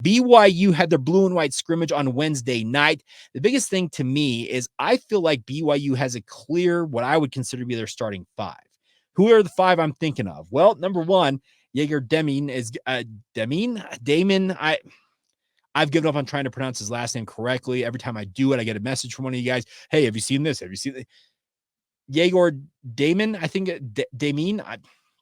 BYU had their blue and white scrimmage on Wednesday night. The biggest thing to me is I feel like BYU has a clear, what I would consider to be their starting five. Who are the five I'm thinking of? Well, number one, Egor Demin is Demin. I've given up on trying to pronounce his last name correctly. Every time I do it, I get a message from one of you guys. Hey, have you seen this? Have you seen it? Egor Demin? I think Demin,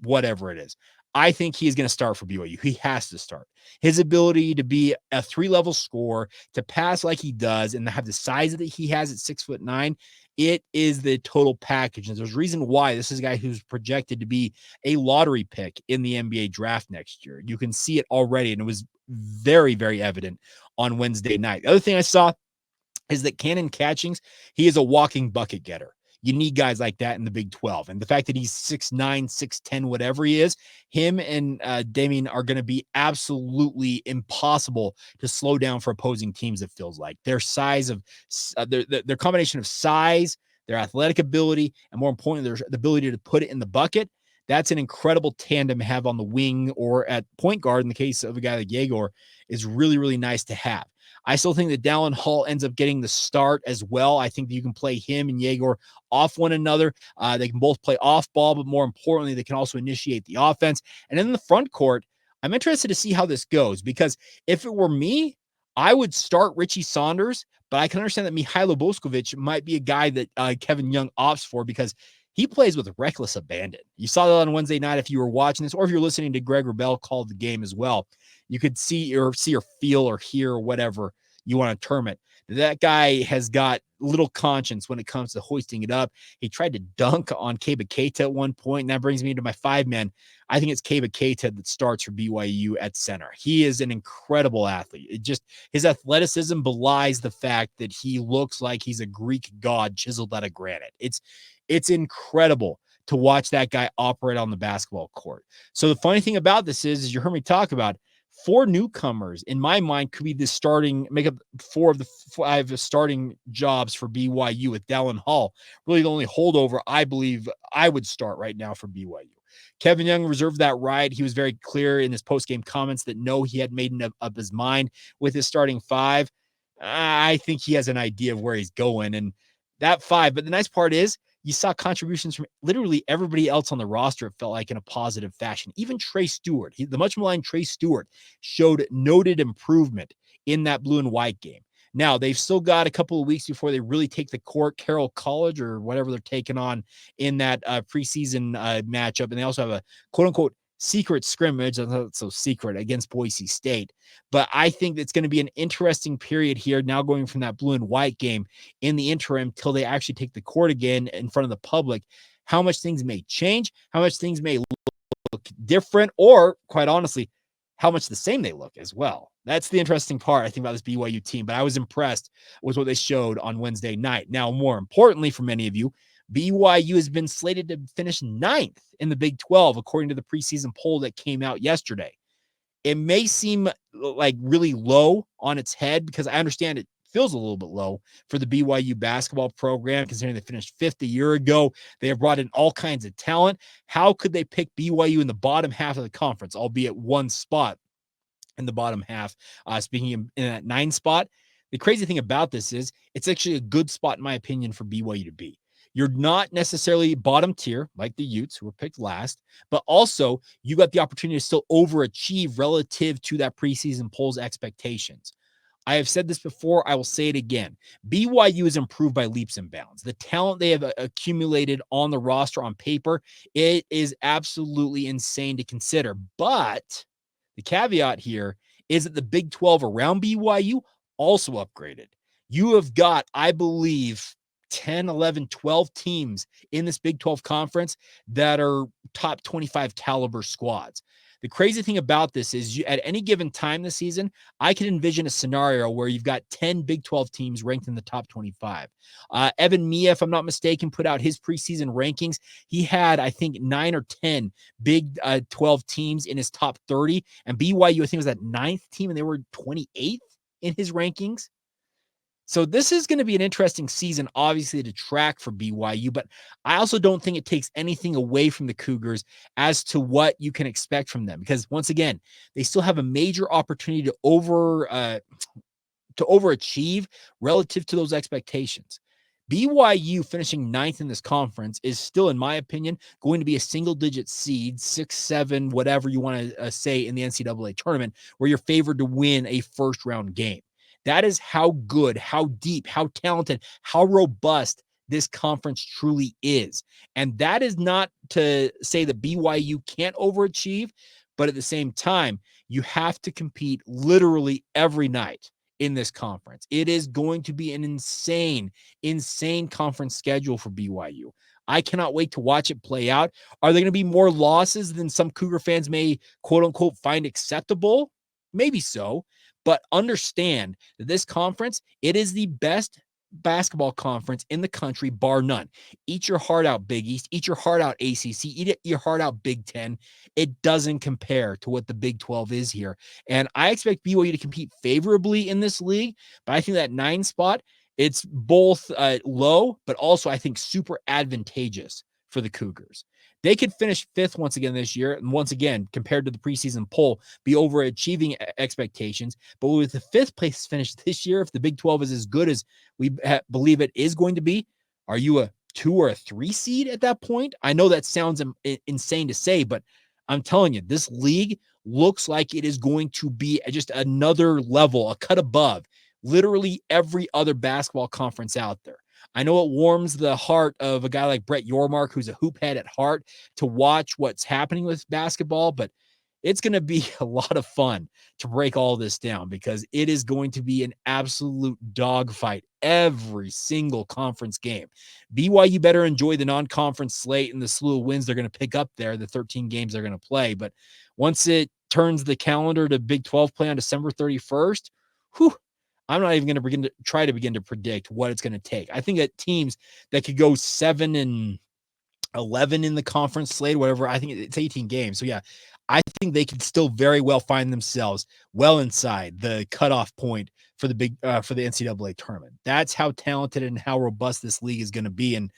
whatever it is. I think he's going to start for BYU. He has to start. His ability to be a 3-level scorer, to pass like he does, and to have the size that he has at 6'9", it is the total package. And there's a reason why this is a guy who's projected to be a lottery pick in the NBA draft next year. You can see it already, and it was very, very evident on Wednesday night. The other thing I saw is that Kanon Catchings, he is a walking bucket getter. You need guys like that in the Big 12. And the fact that he's 6'9", 6'10", whatever he is, him and Demin are going to be absolutely impossible to slow down for opposing teams, it feels like. Their size of their combination of size, their athletic ability, and more importantly, their ability to put it in the bucket. That's an incredible tandem to have on the wing or at point guard in the case of a guy like Egor is really, really nice to have. I still think that Dallin Hall ends up getting the start as well. I think that you can play him and Egor off one another. They can both play off ball, but more importantly, they can also initiate the offense. And in the front court, I'm interested to see how this goes because if it were me, I would start Richie Saunders, but I can understand that Mihailo Boskovic might be a guy that Kevin Young opts for because he plays with reckless abandon. You saw that on Wednesday night if you were watching this, or if you're listening to Greg Wrubell call the game as well. You could see or feel or hear or whatever you want to term it. That guy has got little conscience when it comes to hoisting it up. He tried to dunk on Keba Keita at one point, and that brings me to my 5-man. I think it's Keba Keita that starts for BYU at center. He is an incredible athlete. It just his athleticism belies the fact that he looks like he's a Greek god chiseled out of granite. It's incredible to watch that guy operate on the basketball court. So the funny thing about this is you heard me talk about 4 newcomers, in my mind, could be the starting, make up 4 of the 5 starting jobs for BYU with Dallin Hall. Really the only holdover I believe I would start right now for BYU. Kevin Young reserved that right. He was very clear in his post-game comments that no, he had made up his mind with his starting 5. I think he has an idea of where he's going, and that 5. But the nice part is, you saw contributions from literally everybody else on the roster, it felt like, in a positive fashion. Even Trey Stewart, the much maligned Trey Stewart, showed noted improvement in that blue and white game. Now, they've still got a couple of weeks before they really take the court, Carroll College or whatever they're taking on in that preseason matchup. And they also have a quote-unquote secret scrimmage, that's so secret, against Boise State. But I think it's going to be an interesting period here now going from that blue and white game in the interim till they actually take the court again in front of the public. How much things may change, how much things may look different, or quite honestly, how much the same they look as well. That's the interesting part, I think, about this BYU team. But I was impressed with what they showed on Wednesday night. Now, more importantly for many of you, BYU has been slated to finish 9th in the Big 12, according to the preseason poll that came out yesterday. It may seem like really low on its head because I understand it feels a little bit low for the BYU basketball program, considering they finished 5th a year ago. They have brought in all kinds of talent. How could they pick BYU in the bottom half of the conference, albeit one spot in the bottom half, speaking in that 9 spot? The crazy thing about this is it's actually a good spot, in my opinion, for BYU to be. You're not necessarily bottom tier like the Utes who were picked last, but also you got the opportunity to still overachieve relative to that preseason poll's expectations. I have said this before. I will say it again. BYU is improved by leaps and bounds. The talent they have accumulated on the roster on paper, it is absolutely insane to consider. But the caveat here is that the Big 12 around BYU also upgraded. You have got, I believe, 10, 11, 12 teams in this Big 12 conference that are top 25 caliber squads. The crazy thing about this is at any given time this season, I can envision a scenario where you've got 10 Big 12 teams ranked in the top 25. Evan Mia, if I'm not mistaken, put out his preseason rankings. He had, I think, 9 or 10 Big 12 teams in his top 30. And BYU, I think, was that 9th team, and they were 28th in his rankings. So this is going to be an interesting season, obviously, to track for BYU, but I also don't think it takes anything away from the Cougars as to what you can expect from them. Because once again, they still have a major opportunity to overachieve relative to those expectations. BYU finishing ninth in this conference is still, in my opinion, going to be a single-digit seed, 6, 7, whatever you want to say in the NCAA tournament, where you're favored to win a first-round game. That is how good, how deep, how talented, how robust this conference truly is. And that is not to say that BYU can't overachieve, but at the same time, you have to compete literally every night in this conference. It is going to be an insane conference schedule for BYU. I cannot wait to watch it play out. Are there going to be more losses than some Cougar fans may quote unquote find acceptable? Maybe so, but understand that this conference, it is the best basketball conference in the country, bar none. Eat your heart out, Big East. Eat your heart out, ACC. Eat your heart out, Big Ten. It doesn't compare to what the Big 12 is here. And I expect BYU to compete favorably in this league, but I think that 9 spot, it's both low, but also I think super advantageous for the Cougars. They could finish 5th once again this year, and once again, compared to the preseason poll, be overachieving expectations. But with the 5th place finish this year, if the Big 12 is as good as we believe it is going to be, are you a 2 or a 3 seed at that point? I know that sounds insane to say, but I'm telling you, this league looks like it is going to be just another level, a cut above literally every other basketball conference out there. I know it warms the heart of a guy like Brett Yormark, who's a hoop head at heart, to watch what's happening with basketball, but it's going to be a lot of fun to break all this down because it is going to be an absolute dogfight every single conference game. BYU better enjoy the non-conference slate and the slew of wins they're going to pick up there, the 13 games they're going to play. But once it turns the calendar to Big 12 play on December 31st, whew, I'm not even going to begin to predict what it's going to take. I think that teams that could go 7-11 in the conference slate, whatever, I think it's 18 games. So yeah, I think they could still very well find themselves well inside the cutoff point for the NCAA tournament. That's how talented and how robust this league is going to be. And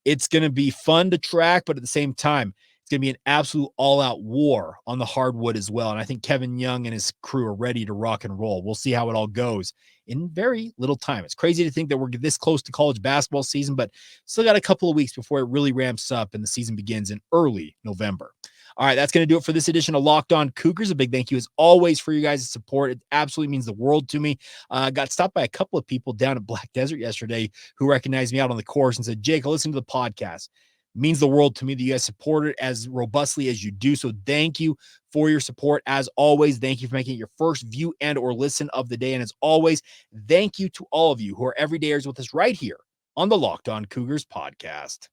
it's going to be fun to track, but at the same time, it's going to be an absolute all-out war on the hardwood as well. And I think Kevin Young and his crew are ready to rock and roll. We'll see how it all goes in very little time. It's crazy to think that we're this close to college basketball season, but still got a couple of weeks before it really ramps up and the season begins in early November. All right, that's going to do it for this edition of Locked On Cougars. A big thank you, as always, for you guys' support. It absolutely means the world to me. Got stopped by a couple of people down at Black Desert yesterday who recognized me out on the course and said, Jake, I listened to the podcast. It means the world to me that you guys support it as robustly as you do. So thank you for your support. As always, thank you for making it your first view and or listen of the day. And as always, thank you to all of you who are everydayers with us right here on the Locked On Cougars podcast.